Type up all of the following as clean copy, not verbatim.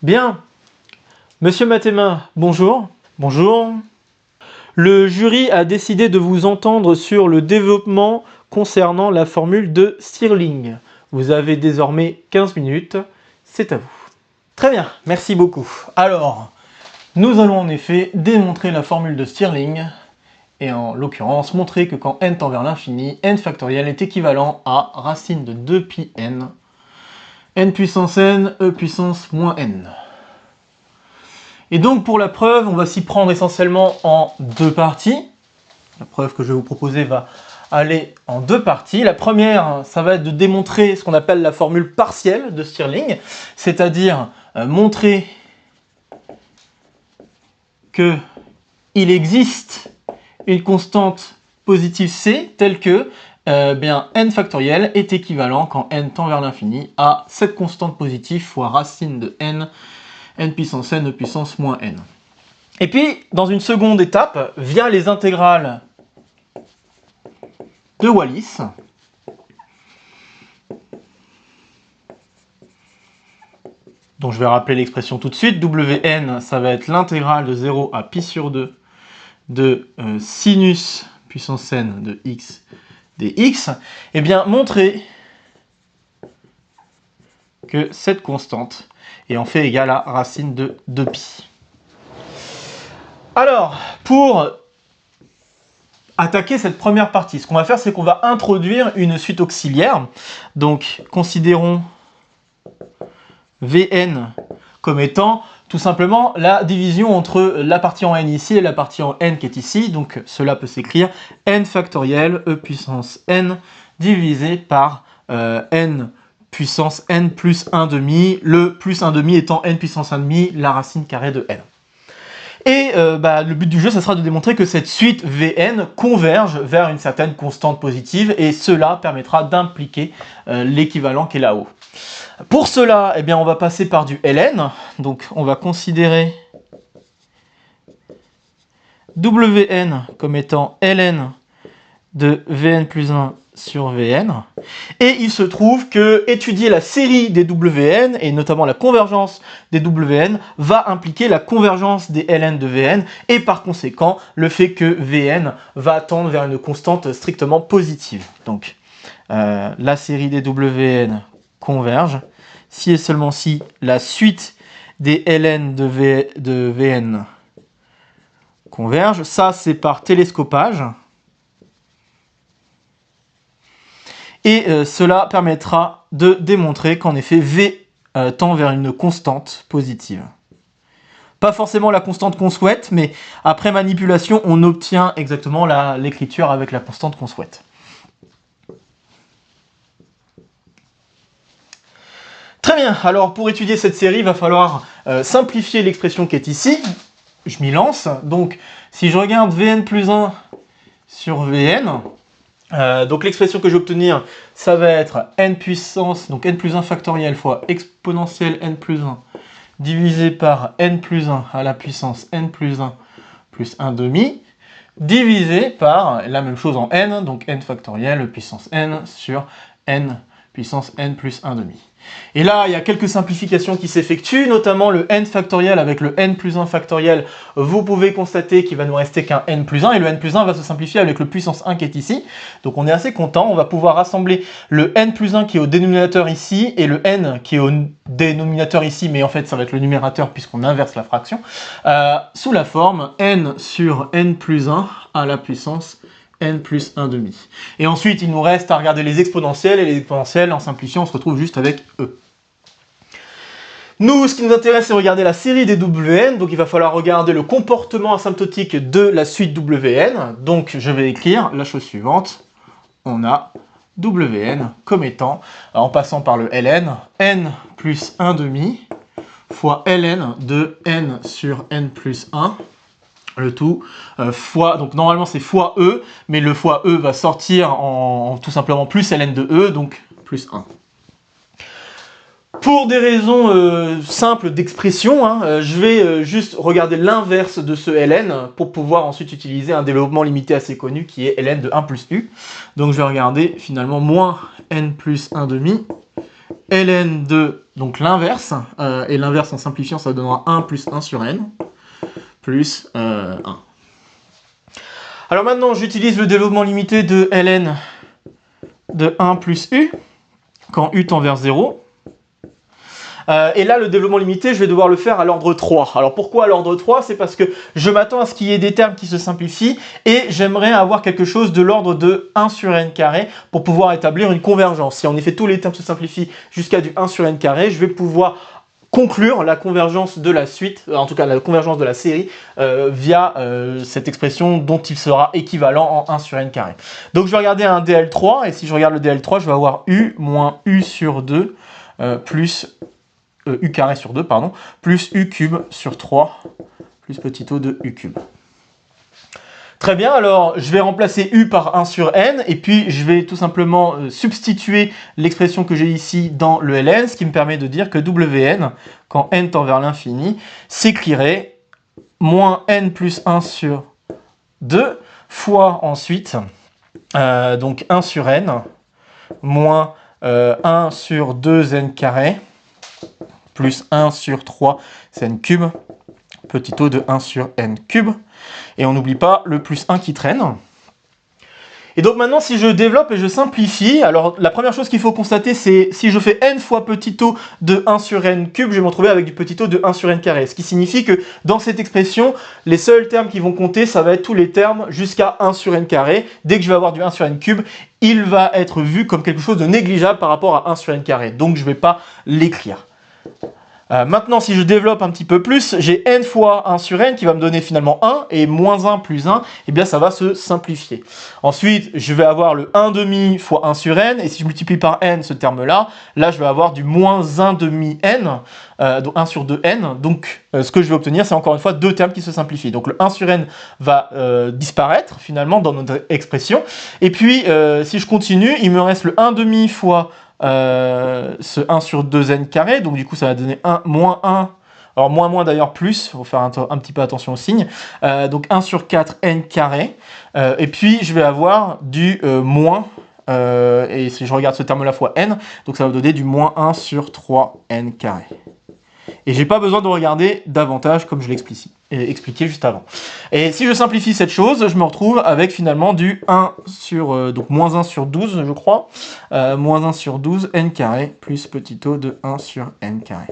Bien. Monsieur Mathéma, bonjour. Bonjour. Le jury a décidé de vous entendre sur le développement concernant la formule de Stirling. Vous avez désormais 15 minutes, c'est à vous. Très bien, merci beaucoup. Alors, nous allons en effet démontrer la formule de Stirling, et en l'occurrence montrer que quand n tend vers l'infini, n factoriel est équivalent à racine de 2pi n puissance n, e puissance moins n. Et donc pour la preuve, on va s'y prendre essentiellement en deux parties. La preuve que je vais vous proposer va aller en deux parties. La première, ça va être de démontrer ce qu'on appelle la formule partielle de Stirling, c'est-à-dire montrer qu'il existe une constante positive c telle que n factoriel est équivalent quand n tend vers l'infini à cette constante positive fois racine de n puissance n, e puissance moins n. Et puis, dans une seconde étape, via les intégrales de Wallis, dont je vais rappeler l'expression tout de suite, Wn, ça va être l'intégrale de 0 à pi sur 2 de sinus puissance n de x dx, et bien montrer que cette constante est en fait égale à racine de 2pi. Alors, pour attaquer cette première partie, ce qu'on va faire, c'est qu'on va introduire une suite auxiliaire. Donc, considérons Vn comme étant tout simplement la division entre la partie en n ici et la partie en n qui est ici. Donc, cela peut s'écrire n factoriel e puissance n divisé par n puissance n plus 1 demi, le plus 1 demi étant n puissance 1 demi, la racine carrée de n. Et le but du jeu, ça sera de démontrer que cette suite Vn converge vers une certaine constante positive, et cela permettra d'impliquer l'équivalent qui est là-haut. Pour cela, eh bien, on va passer par du ln, donc on va considérer Wn comme étant ln de Vn plus 1 sur Vn, et il se trouve que étudier la série des Wn, et notamment la convergence des Wn, va impliquer la convergence des ln de Vn, et par conséquent, le fait que Vn va tendre vers une constante strictement positive. Donc, la série des Wn converge, si et seulement si la suite des ln de Vn converge. Ça, c'est par télescopage. Et cela permettra de démontrer qu'en effet V tend vers une constante positive. Pas forcément la constante qu'on souhaite, mais après manipulation, on obtient exactement l'écriture avec la constante qu'on souhaite. Très bien, alors pour étudier cette série, il va falloir simplifier l'expression qui est ici. Je m'y lance. Donc, si je regarde Vn plus 1 sur Vn, donc l'expression que je vais obtenir, ça va être n puissance, donc n plus 1 factoriel fois exponentielle n plus 1 divisé par n plus 1 à la puissance n plus 1 plus 1 demi, divisé par la même chose en n, donc n factoriel puissance n sur n puissance n plus 1 demi. Et là, il y a quelques simplifications qui s'effectuent, notamment le n factoriel avec le n plus 1 factoriel. Vous pouvez constater qu'il va nous rester qu'un n plus 1, et le n plus 1 va se simplifier avec le puissance 1 qui est ici. Donc on est assez content, on va pouvoir rassembler le n plus 1 qui est au dénominateur ici, et le n qui est au dénominateur ici, mais en fait ça va être le numérateur puisqu'on inverse la fraction, sous la forme n sur n plus 1 à la puissance n plus 1 demi. Et ensuite, il nous reste à regarder les exponentielles, et les exponentielles, en simplifiant, on se retrouve juste avec e. Nous, ce qui nous intéresse, c'est regarder la série des Wn, donc il va falloir regarder le comportement asymptotique de la suite Wn. Donc, je vais écrire la chose suivante. On a Wn comme étant, en passant par le ln, n plus 1 demi fois ln de n sur n plus 1, le tout fois, donc normalement c'est fois e, mais le fois e va sortir en tout simplement plus ln de e, donc plus 1. Pour des raisons simples d'expression, je vais juste regarder l'inverse de ce ln pour pouvoir ensuite utiliser un développement limité assez connu qui est ln de 1 plus u. Donc je vais regarder finalement moins n plus 1 demi ln de, donc l'inverse, et l'inverse en simplifiant, ça donnera 1 plus 1 sur n, plus 1. Alors maintenant, j'utilise le développement limité de ln de 1 plus u, quand u tend vers 0. Et là, le développement limité, je vais devoir le faire à l'ordre 3. Alors pourquoi à l'ordre 3? C'est parce que je m'attends à ce qu'il y ait des termes qui se simplifient et j'aimerais avoir quelque chose de l'ordre de 1 sur n carré pour pouvoir établir une convergence. Si en effet tous les termes se simplifient jusqu'à du 1 sur n carré, je vais pouvoir conclure la convergence de la suite, en tout cas la convergence de la série, via cette expression dont il sera équivalent en 1 sur n carré. Donc je vais regarder un DL3, et si je regarde le DL3, je vais avoir u moins u sur 2 plus u carré sur 2, pardon, plus u cube sur 3, plus petit o de u cube. Très bien, alors je vais remplacer u par 1 sur n, et puis je vais tout simplement substituer l'expression que j'ai ici dans le ln, ce qui me permet de dire que wn, quand n tend vers l'infini, s'écrirait moins n plus 1 sur 2, fois ensuite, donc 1 sur n, moins 1 sur 2n carré, plus 1 sur 3 n cube, petit o de 1 sur n cube. Et on n'oublie pas le plus 1 qui traîne. Et donc maintenant, si je développe et je simplifie, alors la première chose qu'il faut constater, c'est si je fais n fois petit o de 1 sur n cube, je vais me retrouver avec du petit o de 1 sur n carré. Ce qui signifie que dans cette expression, les seuls termes qui vont compter, ça va être tous les termes jusqu'à 1 sur n carré. Dès que je vais avoir du 1 sur n cube, il va être vu comme quelque chose de négligeable par rapport à 1 sur n carré. Donc je ne vais pas l'écrire. Maintenant, si je développe un petit peu plus, j'ai n fois 1 sur n qui va me donner finalement 1, et moins 1 plus 1, et bien ça va se simplifier. Ensuite, je vais avoir le 1 demi fois 1 sur n, et si je multiplie par n ce terme-là, là je vais avoir du moins 1 demi n, donc 1 sur 2n, donc ce que je vais obtenir, c'est encore une fois deux termes qui se simplifient. Donc le 1 sur n va disparaître finalement dans notre expression, et puis si je continue, il me reste le 1 demi fois ce 1 sur 2n carré, donc du coup ça va donner 1, moins 1, alors moins d'ailleurs plus, il faut faire un petit peu attention au signe, donc 1 sur 4n carré, et puis je vais avoir du moins, et si je regarde ce terme-là fois n, donc ça va donner du moins 1 sur 3n carré. Et j'ai pas besoin de regarder davantage comme je l'ai expliqué juste avant. Et si je simplifie cette chose, je me retrouve avec finalement du 1 sur, donc moins 1 sur 12 je crois, moins 1 sur 12 n carré plus petit o de 1 sur n carré.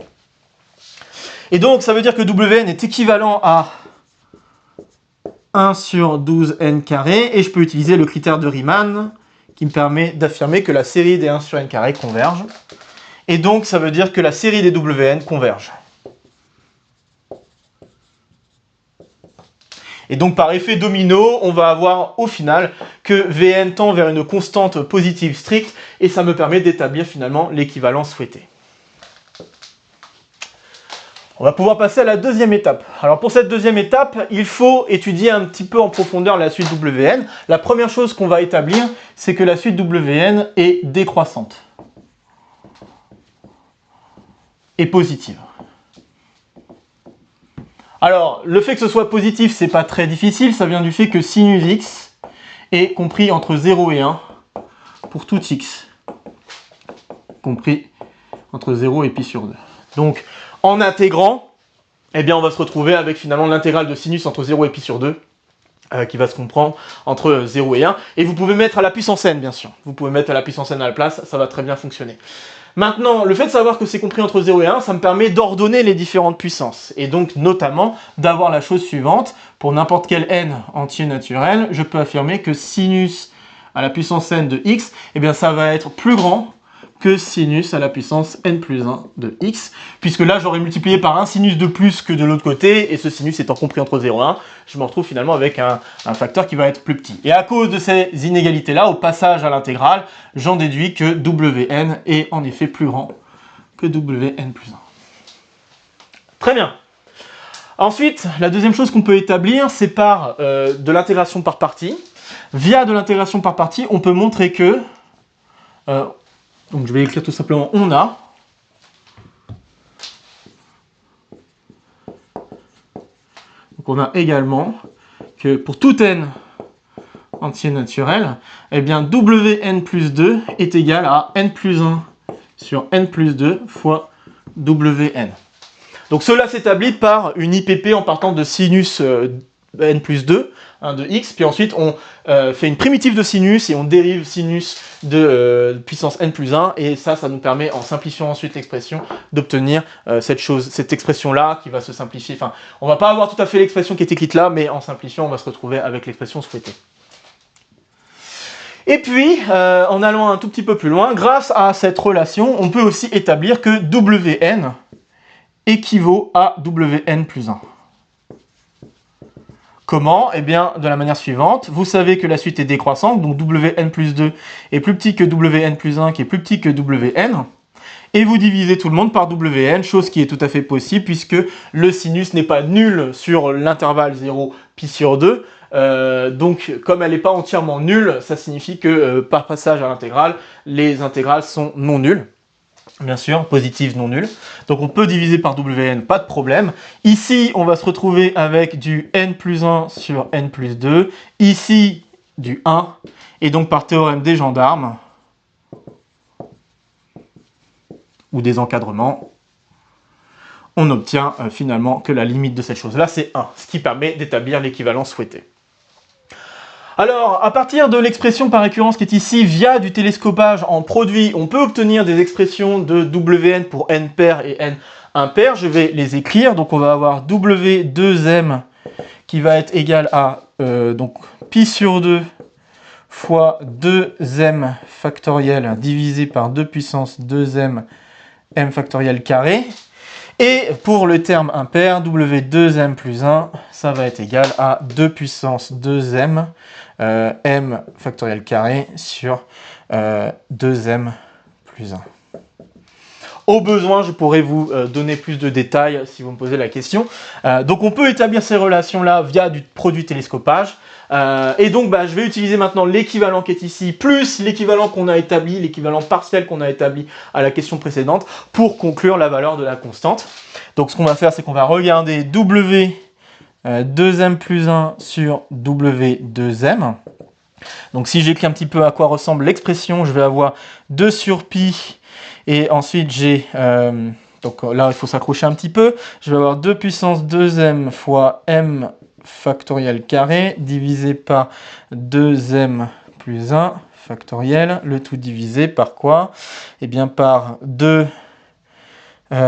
Et donc ça veut dire que wn est équivalent à 1 sur 12 n carré, et je peux utiliser le critère de Riemann qui me permet d'affirmer que la série des 1 sur n carré converge. Et donc ça veut dire que la série des wn converge. Et donc par effet domino, on va avoir au final que Vn tend vers une constante positive stricte, et ça me permet d'établir finalement l'équivalence souhaitée. On va pouvoir passer à la deuxième étape. Alors pour cette deuxième étape, il faut étudier un petit peu en profondeur la suite Wn. La première chose qu'on va établir, c'est que la suite Wn est décroissante et positive. Alors, le fait que ce soit positif, c'est pas très difficile, ça vient du fait que sinus x est compris entre 0 et 1 pour tout x, compris entre 0 et pi sur 2. Donc, en intégrant, eh bien, on va se retrouver avec finalement l'intégrale de sinus entre 0 et pi sur 2, qui va se comprendre entre 0 et 1. Et vous pouvez mettre à la puissance n, bien sûr. Vous pouvez mettre à la puissance n à la place, ça va très bien fonctionner. Maintenant, le fait de savoir que c'est compris entre 0 et 1, ça me permet d'ordonner les différentes puissances. Et donc, notamment, d'avoir la chose suivante. Pour n'importe quel n entier naturel, je peux affirmer que sinus à la puissance n de x, eh bien, ça va être plus grand que sinus à la puissance n plus 1 de x, puisque là j'aurais multiplié par un sinus de plus que de l'autre côté, et ce sinus étant compris entre 0 et 1, je me retrouve finalement avec un facteur qui va être plus petit. Et à cause de ces inégalités-là, au passage à l'intégrale, j'en déduis que Wn est en effet plus grand que Wn plus 1. Très bien. Ensuite, la deuxième chose qu'on peut établir, c'est par de l'intégration par partie. Via de l'intégration par partie, on peut montrer que... donc je vais écrire tout simplement on a. Donc on a également que pour tout n entier naturel, eh bien Wn plus 2 est égal à n plus 1 sur n plus 2 fois Wn. Donc cela s'établit par une IPP en partant de sinus n plus 2, de x, puis ensuite on fait une primitive de sinus et on dérive sinus de puissance n plus 1, et ça nous permet, en simplifiant ensuite l'expression, d'obtenir cette expression-là qui va se simplifier. Enfin, on va pas avoir tout à fait l'expression qui est écrite là, mais en simplifiant, on va se retrouver avec l'expression souhaitée. Et puis, en allant un tout petit peu plus loin, grâce à cette relation, on peut aussi établir que Wn équivaut à Wn plus 1. Comment? Eh bien, de la manière suivante. Vous savez que la suite est décroissante, donc Wn plus 2 est plus petit que Wn plus 1, qui est plus petit que Wn. Et vous divisez tout le monde par Wn, chose qui est tout à fait possible, puisque le sinus n'est pas nul sur l'intervalle 0 pi sur 2. Donc, comme elle n'est pas entièrement nulle, ça signifie que par passage à l'intégrale, les intégrales sont non nulles. Bien sûr, positives non nulles. Donc on peut diviser par Wn, pas de problème. Ici, on va se retrouver avec du n plus 1 sur n plus 2. Ici, du 1. Et donc par théorème des gendarmes, ou des encadrements, on obtient finalement que la limite de cette chose-là, c'est 1, ce qui permet d'établir l'équivalence souhaitée. Alors, à partir de l'expression par récurrence qui est ici, via du télescopage en produit, on peut obtenir des expressions de Wn pour n pair et n impair. Je vais les écrire. Donc, on va avoir W2m qui va être égal à donc, pi sur 2 fois 2m factoriel divisé par 2 puissance 2m m factoriel carré. Et pour le terme impair, W2m plus 1, ça va être égal à 2 puissance 2m m factoriel carré sur 2m plus 1. Au besoin, je pourrais vous donner plus de détails si vous me posez la question. Donc on peut établir ces relations-là via du produit télescopage. Et donc je vais utiliser maintenant l'équivalent qui est ici, plus l'équivalent qu'on a établi, l'équivalent partiel qu'on a établi à la question précédente, pour conclure la valeur de la constante. Donc ce qu'on va faire, c'est qu'on va regarder W 2m plus 1 sur W2m. Donc si j'écris un petit peu à quoi ressemble l'expression, je vais avoir 2 sur pi, et ensuite j'ai, donc là il faut s'accrocher un petit peu, je vais avoir 2 puissance 2m fois m factoriel carré divisé par 2m plus 1 factoriel, le tout divisé par quoi? Eh bien par 2, donc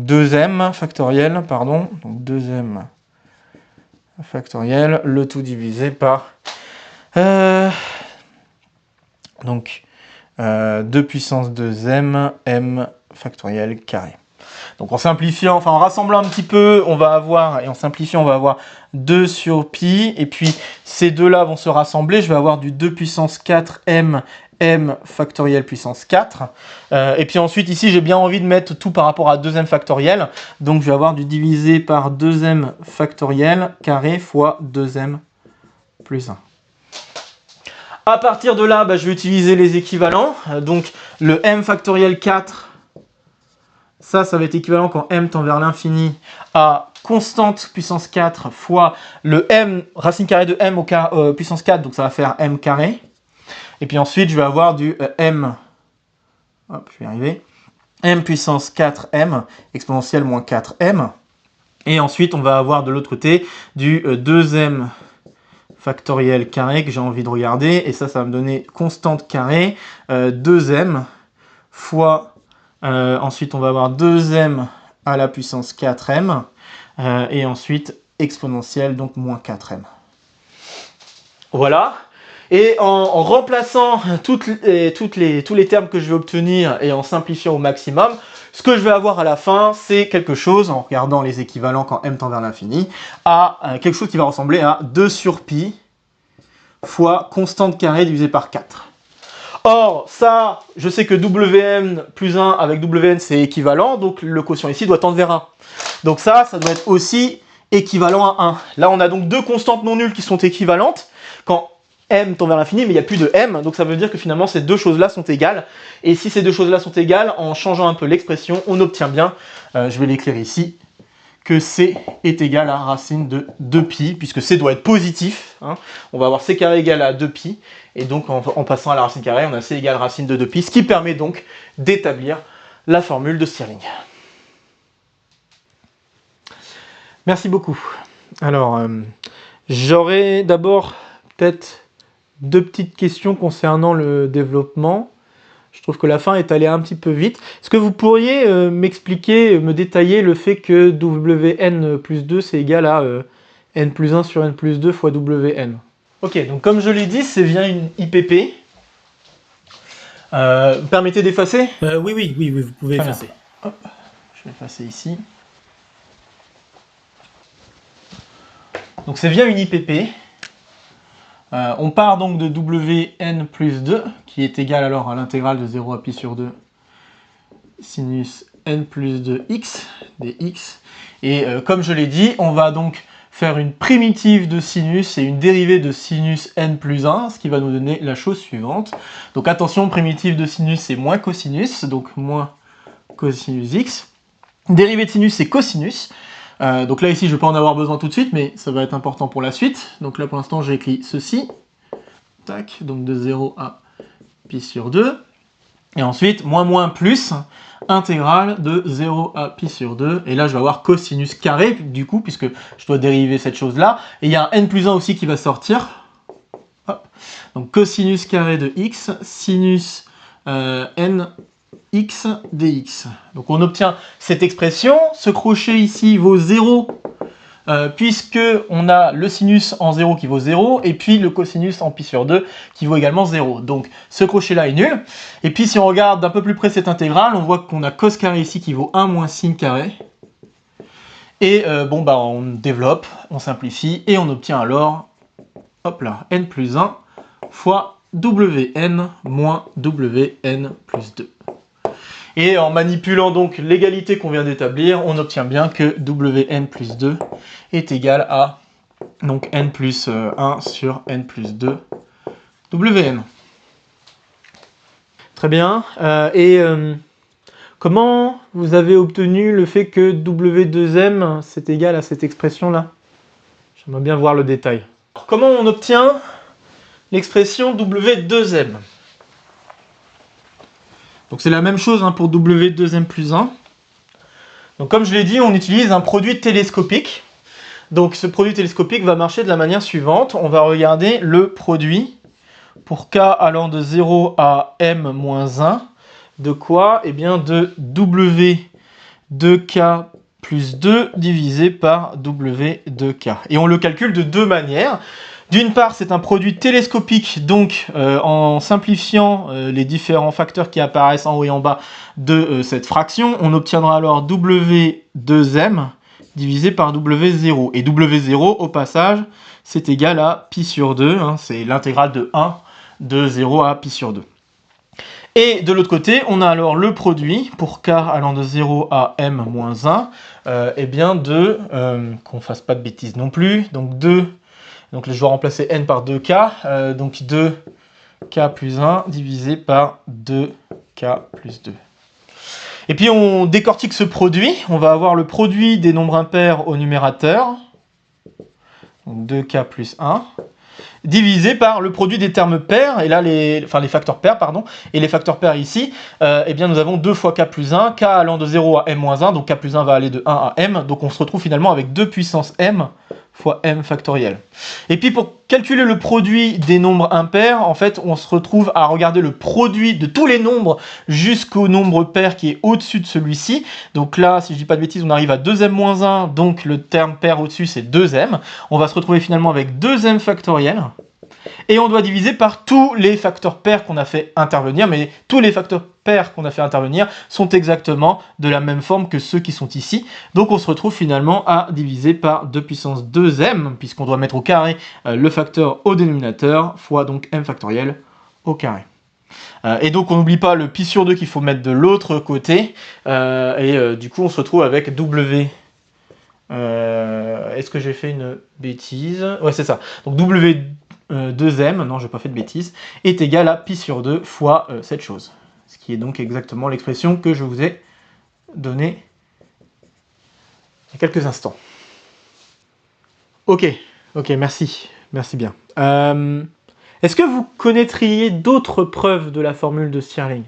2m factoriel, pardon, donc 2m factoriel, le tout divisé par donc 2 puissance 2m m factoriel carré. Donc en simplifiant, enfin en rassemblant un petit peu, on va avoir, et en simplifiant, on va avoir 2 sur pi, et puis ces deux-là vont se rassembler, je vais avoir du 2 puissance 4m m factoriel puissance 4. Et puis ensuite, ici, j'ai bien envie de mettre tout par rapport à 2m factoriel, donc je vais avoir du divisé par 2m factoriel carré fois 2m plus 1. À partir de là, je vais utiliser les équivalents. Donc le m factoriel 4, ça va être équivalent quand m tend vers l'infini à constante puissance 4 fois le m, racine carrée de m au puissance 4, donc ça va faire m carré. Et puis ensuite, je vais avoir du m, hop, je vais y arriver, m puissance 4m, exponentielle moins 4m. Et ensuite, on va avoir de l'autre côté du 2m factoriel carré que j'ai envie de regarder. Et ça va me donner constante carrée, 2m fois... ensuite, on va avoir 2m à la puissance 4m, et ensuite exponentielle, donc moins 4m. Voilà. Et en remplaçant tous les termes que je vais obtenir et en simplifiant au maximum, ce que je vais avoir à la fin, c'est quelque chose, en regardant les équivalents quand m tend vers l'infini, à quelque chose qui va ressembler à 2 sur pi fois constante carrée divisé par 4. Or, ça, je sais que Wn plus 1 avec Wn, c'est équivalent, donc le quotient ici doit tendre vers 1. Donc ça doit être aussi équivalent à 1. Là, on a donc deux constantes non nulles qui sont équivalentes quand m tend vers l'infini, mais il n'y a plus de m, donc ça veut dire que finalement ces deux choses-là sont égales. Et si ces deux choses-là sont égales, en changeant un peu l'expression, on obtient bien, je vais l'écrire ici, que c est égal à racine de 2pi, puisque c doit être positif. Hein. On va avoir c carré égal à 2pi, et donc en passant à la racine carrée, on a c égale racine de 2pi, ce qui permet donc d'établir la formule de Stirling. Merci beaucoup. Alors, j'aurais d'abord peut-être 2 petites questions concernant le développement. Je trouve que la fin est allée un petit peu vite. Est-ce que vous pourriez m'expliquer, me détailler le fait que Wn plus 2 c'est égal à n plus 1 sur n plus 2 fois Wn? Ok, donc comme je l'ai dit, c'est bien une IPP. Permettez d'effacer? Oui, vous pouvez effacer. Hop, je vais effacer ici. Donc c'est bien une IPP. On part donc de Wn plus 2, qui est égal alors à l'intégrale de 0 à pi sur 2 sinus n plus 2x dx. Et comme je l'ai dit, on va donc faire une primitive de sinus et une dérivée de sinus n plus 1, ce qui va nous donner la chose suivante. Donc attention, primitive de sinus c'est moins cosinus, donc moins cosinus x. Dérivée de sinus c'est cosinus. Donc là ici je ne vais pas en avoir besoin tout de suite, mais ça va être important pour la suite. Donc là pour l'instant j'ai écrit ceci. Tac, donc de 0 à pi sur 2. Et ensuite moins plus intégrale de 0 à pi sur 2. Et là je vais avoir cosinus carré du coup, puisque je dois dériver cette chose là. Et il y a un n plus 1 aussi qui va sortir. Hop. Donc cosinus carré de x, sinus n x dx. Donc on obtient cette expression. Ce crochet ici vaut 0, puisque on a le sinus en 0 qui vaut 0, et puis le cosinus en pi sur 2 qui vaut également 0. Donc ce crochet là est nul. Et puis si on regarde d'un peu plus près cette intégrale, on voit qu'on a cos carré ici qui vaut 1 moins sin carré. Et on développe, on simplifie, et on obtient alors, hop là, n plus 1 fois Wn moins Wn plus 2. Et en manipulant donc l'égalité qu'on vient d'établir, on obtient bien que Wn plus 2 est égal à donc n plus 1 sur n plus 2 Wn. Très bien. Comment vous avez obtenu le fait que W2m c'est égal à cette expression-là? J'aimerais bien voir le détail. Alors, comment on obtient l'expression W2m? Donc c'est la même chose pour W2m plus 1. Donc comme je l'ai dit, on utilise un produit télescopique. Donc ce produit télescopique va marcher de la manière suivante. On va regarder le produit pour k allant de 0 à m-1. De quoi? Eh bien de W2k plus 2 divisé par W2k. Et on le calcule de 2 manières. D'une part, c'est un produit télescopique, donc en simplifiant les différents facteurs qui apparaissent en haut et en bas de cette fraction, on obtiendra alors W2m divisé par W0. Et W0, au passage, c'est égal à pi sur 2, c'est l'intégrale de 1 de 0 à pi sur 2. Et de l'autre côté, on a alors le produit, pour k allant de 0 à m-1, qu'on ne fasse pas de bêtises non plus, donc donc je dois remplacer n par 2k, donc 2k plus 1 divisé par 2k plus 2. Et puis on décortique ce produit, on va avoir le produit des nombres impairs au numérateur, donc 2k plus 1, divisé par le produit des termes pairs, et là les facteurs pairs, pardon, et les facteurs pairs ici, nous avons 2 fois k plus 1, k allant de 0 à m-1, donc k plus 1 va aller de 1 à m, donc on se retrouve finalement avec 2 puissance m fois m factoriel. Et puis pour calculer le produit des nombres impairs, en fait, on se retrouve à regarder le produit de tous les nombres jusqu'au nombre pair qui est au-dessus de celui-ci. Donc là, si je dis pas de bêtises, on arrive à 2m-1, donc le terme pair au-dessus, c'est 2m. On va se retrouver finalement avec 2m factoriel. Et on doit diviser par tous les facteurs pairs qu'on a fait intervenir, mais tous les facteurs pairs qu'on a fait intervenir sont exactement de la même forme que ceux qui sont ici. Donc on se retrouve finalement à diviser par 2 puissance 2m, puisqu'on doit mettre au carré le facteur au dénominateur, fois donc m factoriel au carré. Et donc on n'oublie pas le pi sur 2 qu'il faut mettre de l'autre côté, du coup on se retrouve avec W. Est-ce que j'ai fait une bêtise? Ouais, c'est ça. Donc W2m, non, j'ai pas fait de bêtises, est égal à pi sur 2 fois cette chose. Ce qui est donc exactement l'expression que je vous ai donnée il y a quelques instants. Ok, merci bien. Est-ce que vous connaîtriez d'autres preuves de la formule de Stirling?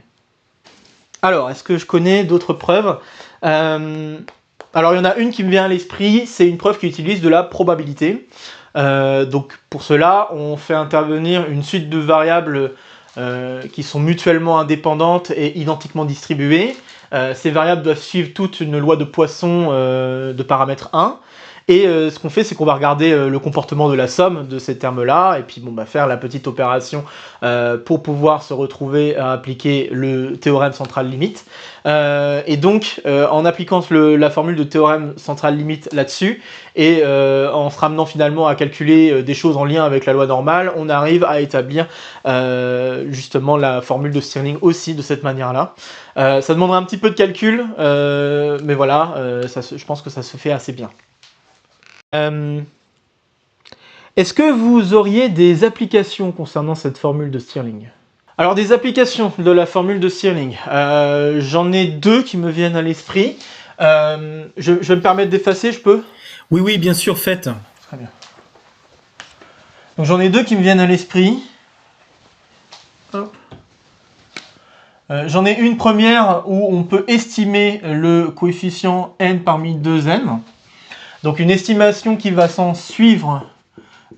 Alors, est-ce que je connais d'autres preuves? Alors, il y en a une qui me vient à l'esprit, c'est une preuve qui utilise de la probabilité. Donc, pour cela, on fait intervenir une suite de variables qui sont mutuellement indépendantes et identiquement distribuées. Ces variables doivent suivre toute une loi de Poisson de paramètre 1. Et ce qu'on fait, c'est qu'on va regarder le comportement de la somme de ces termes-là, et puis bon, bah, faire la petite opération pour pouvoir se retrouver à appliquer le théorème central limite. Et donc, en appliquant la formule de théorème central limite là-dessus, et en se ramenant finalement à calculer des choses en lien avec la loi normale, on arrive à établir justement la formule de Stirling aussi de cette manière-là. Ça demanderait un petit peu de calcul, mais voilà, je pense que ça se fait assez bien. Est-ce que vous auriez des applications concernant cette formule de Stirling? Alors des applications de la formule de Stirling, j'en ai deux qui me viennent à l'esprit. Je vais me permettre d'effacer, je peux? Oui, bien sûr, faites. Très bien. Donc j'en ai deux qui me viennent à l'esprit. J'en ai une première où on peut estimer le coefficient n parmi 2n. Donc une estimation qui va s'en suivre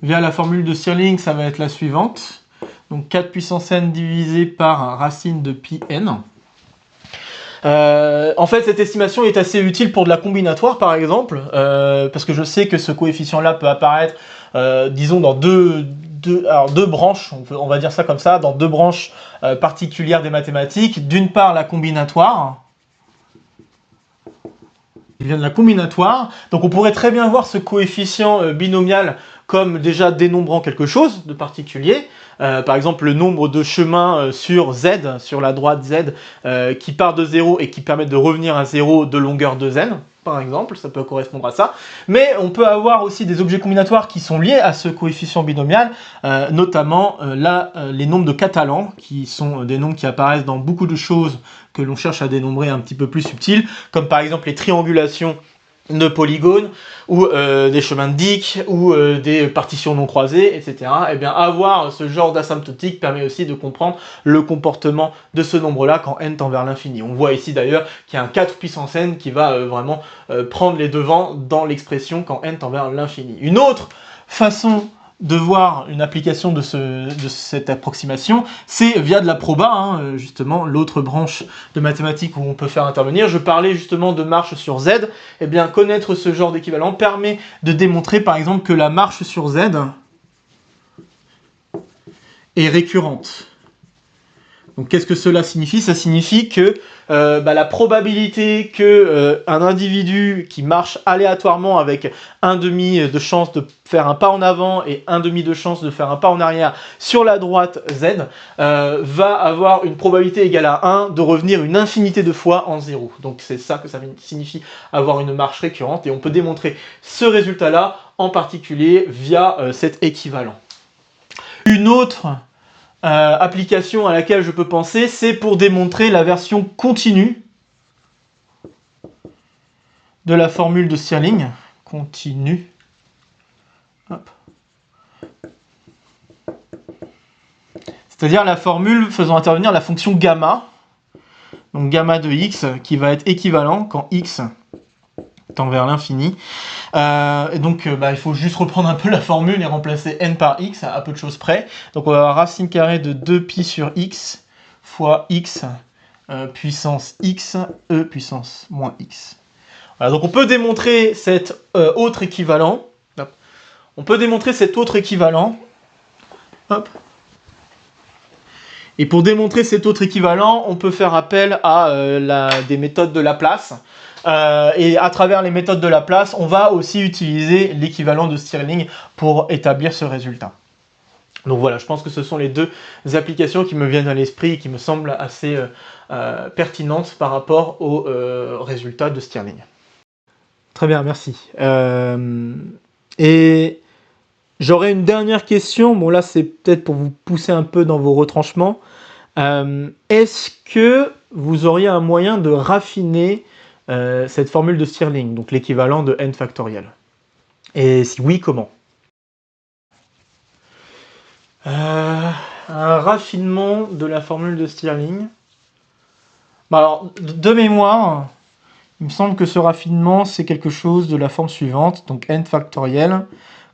via la formule de Stirling, ça va être la suivante. Donc 4 puissance n divisé par racine de pi n. En fait, cette estimation est assez utile pour de la combinatoire, par exemple, parce que je sais que ce coefficient-là peut apparaître, disons, dans deux branches, on va dire ça comme ça, dans deux branches particulières des mathématiques. D'une part, la combinatoire, qui vient de la combinatoire. Donc on pourrait très bien voir ce coefficient binomial comme déjà dénombrant quelque chose de particulier. Par exemple, le nombre de chemins sur Z, sur la droite Z, qui part de 0 et qui permettent de revenir à 0 de longueur de n, par exemple, ça peut correspondre à ça. Mais on peut avoir aussi des objets combinatoires qui sont liés à ce coefficient binomial, notamment les nombres de Catalan, qui sont des nombres qui apparaissent dans beaucoup de choses que l'on cherche à dénombrer un petit peu plus subtiles, comme par exemple les triangulations de polygones, ou des chemins de Dicke, ou des partitions non croisées, etc. Et bien avoir ce genre d'asymptotique permet aussi de comprendre le comportement de ce nombre-là quand n tend vers l'infini. On voit ici d'ailleurs qu'il y a un 4 puissance n qui va vraiment prendre les devants dans l'expression quand n tend vers l'infini. Une autre façon de voir une application de cette approximation, c'est via de la proba, hein, justement, l'autre branche de mathématiques où on peut faire intervenir. Je parlais justement de marche sur Z. Eh bien, connaître ce genre d'équivalent permet de démontrer, par exemple, que la marche sur Z est récurrente. Donc, qu'est-ce que cela signifie? Ça signifie que la probabilité que un individu qui marche aléatoirement avec 1,5 de chance de faire un pas en avant et 1,5 de chance de faire un pas en arrière sur la droite Z va avoir une probabilité égale à 1 de revenir une infinité de fois en 0. Donc, c'est ça que ça signifie avoir une marche récurrente. Et on peut démontrer ce résultat-là, en particulier via cet équivalent. Une autre application à laquelle je peux penser, c'est pour démontrer la version continue de la formule de Stirling. Continue. Hop. C'est-à-dire la formule faisant intervenir la fonction gamma, donc gamma de x, qui va être équivalent quand x tend vers l'infini. Et donc, il faut juste reprendre un peu la formule et remplacer n par x à peu de choses près. Donc, on va avoir racine carrée de 2pi sur x fois x puissance x e puissance moins x. Voilà, donc on peut démontrer cet autre équivalent. Hop. On peut démontrer cet autre équivalent. Hop. Et pour démontrer cet autre équivalent, on peut faire appel à des méthodes de Laplace. Et à travers les méthodes de Laplace, on va aussi utiliser l'équivalent de Stirling pour établir ce résultat. Donc voilà, je pense que ce sont les deux applications qui me viennent à l'esprit et qui me semblent assez pertinentes par rapport au résultat de Stirling. Très bien, merci. Et j'aurais une dernière question. Bon là, c'est peut-être pour vous pousser un peu dans vos retranchements. Est-ce que vous auriez un moyen de raffiner cette formule de Stirling, donc l'équivalent de n factoriel? Et si oui, comment? Un raffinement de la formule de Stirling. Bah alors, de mémoire, il me semble que ce raffinement, c'est quelque chose de la forme suivante, donc n factoriel,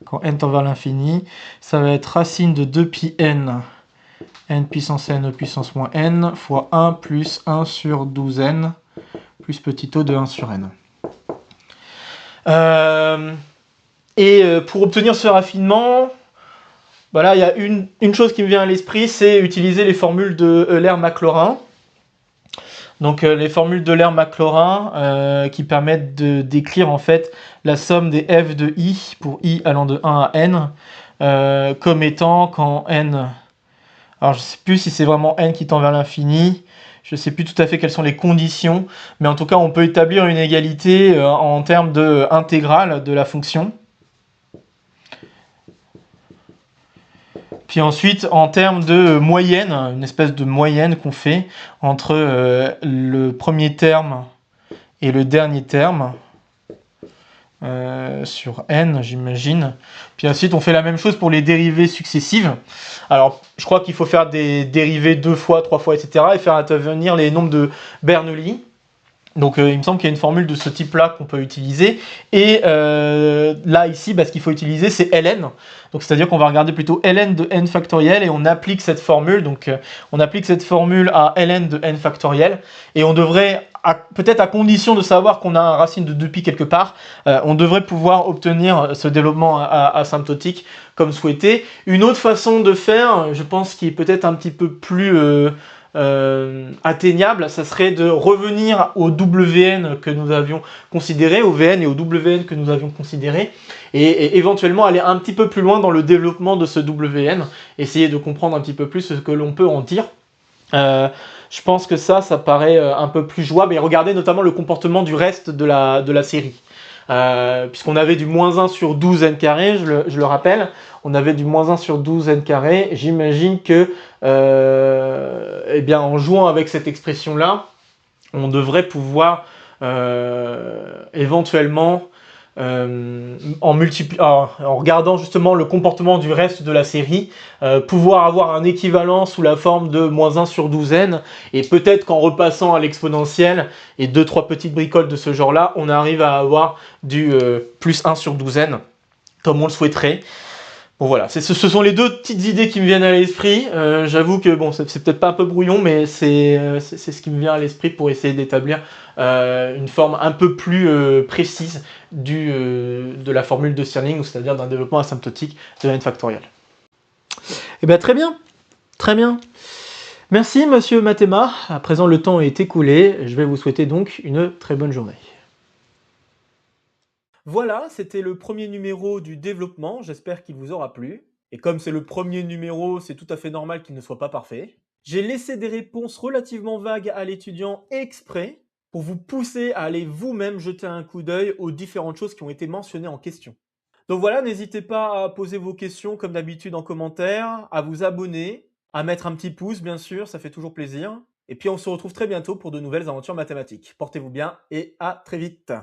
quand n tend vers l'infini, ça va être racine de 2pi n puissance n e puissance moins n, fois 1 plus 1 sur 12n, plus petit o de 1 sur n. Pour obtenir ce raffinement, voilà, il y a une chose qui me vient à l'esprit, c'est utiliser les formules de Euler-Maclaurin. Donc les formules d'Euler-Maclaurin qui permettent de décrire en fait la somme des f de i pour i allant de 1 à n comme étant quand n... Alors je ne sais plus si c'est vraiment n qui tend vers l'infini, je ne sais plus tout à fait quelles sont les conditions, mais en tout cas on peut établir une égalité en termes d'intégrale de la fonction. Puis ensuite, en termes de moyenne, une espèce de moyenne qu'on fait entre le premier terme et le dernier terme, sur n, j'imagine. Puis ensuite, on fait la même chose pour les dérivées successives. Alors, je crois qu'il faut faire des dérivées 2 fois, 3 fois, etc. et faire intervenir les nombres de Bernoulli. Donc il me semble qu'il y a une formule de ce type-là qu'on peut utiliser. Et là, ici, ce qu'il faut utiliser, c'est ln. Donc c'est-à-dire qu'on va regarder plutôt ln de n factoriel et on applique cette formule. Donc on applique cette formule à ln de n factoriel. Et on devrait, peut-être à condition de savoir qu'on a un racine de 2pi quelque part, on devrait pouvoir obtenir ce développement asymptotique comme souhaité. Une autre façon de faire, je pense, qui est peut-être un petit peu plus... atteignable, ça serait de revenir au WN que nous avions considéré, au VN et au WN que nous avions considéré, et éventuellement aller un petit peu plus loin dans le développement de ce WN, essayer de comprendre un petit peu plus ce que l'on peut en dire. Je pense que ça paraît un peu plus jouable, et regardez notamment le comportement du reste de la série. Puisqu'on avait du moins 1 sur 12 n carré, je le rappelle, on avait du moins 1 sur 12 n carré, j'imagine que eh bien, en jouant avec cette expression-là, on devrait pouvoir éventuellement, en regardant justement le comportement du reste de la série, pouvoir avoir un équivalent sous la forme de moins 1 sur 12n, et peut-être qu'en repassant à l'exponentielle, et 2-3 petites bricoles de ce genre-là, on arrive à avoir du plus 1 sur 12n, comme on le souhaiterait. Bon voilà, ce sont les deux petites idées qui me viennent à l'esprit. J'avoue que bon, c'est peut-être pas un peu brouillon, mais c'est ce qui me vient à l'esprit pour essayer d'établir une forme un peu plus précise de la formule de Stirling, c'est-à-dire d'un développement asymptotique de n factoriel. Eh bien très bien, très bien. Merci monsieur Mathéma. À présent le temps est écoulé. Je vais vous souhaiter donc une très bonne journée. Voilà, c'était le premier numéro du développement, j'espère qu'il vous aura plu. Et comme c'est le premier numéro, c'est tout à fait normal qu'il ne soit pas parfait. J'ai laissé des réponses relativement vagues à l'étudiant exprès pour vous pousser à aller vous-même jeter un coup d'œil aux différentes choses qui ont été mentionnées en question. Donc voilà, n'hésitez pas à poser vos questions comme d'habitude en commentaire, à vous abonner, à mettre un petit pouce bien sûr, ça fait toujours plaisir. Et puis on se retrouve très bientôt pour de nouvelles aventures mathématiques. Portez-vous bien et à très vite.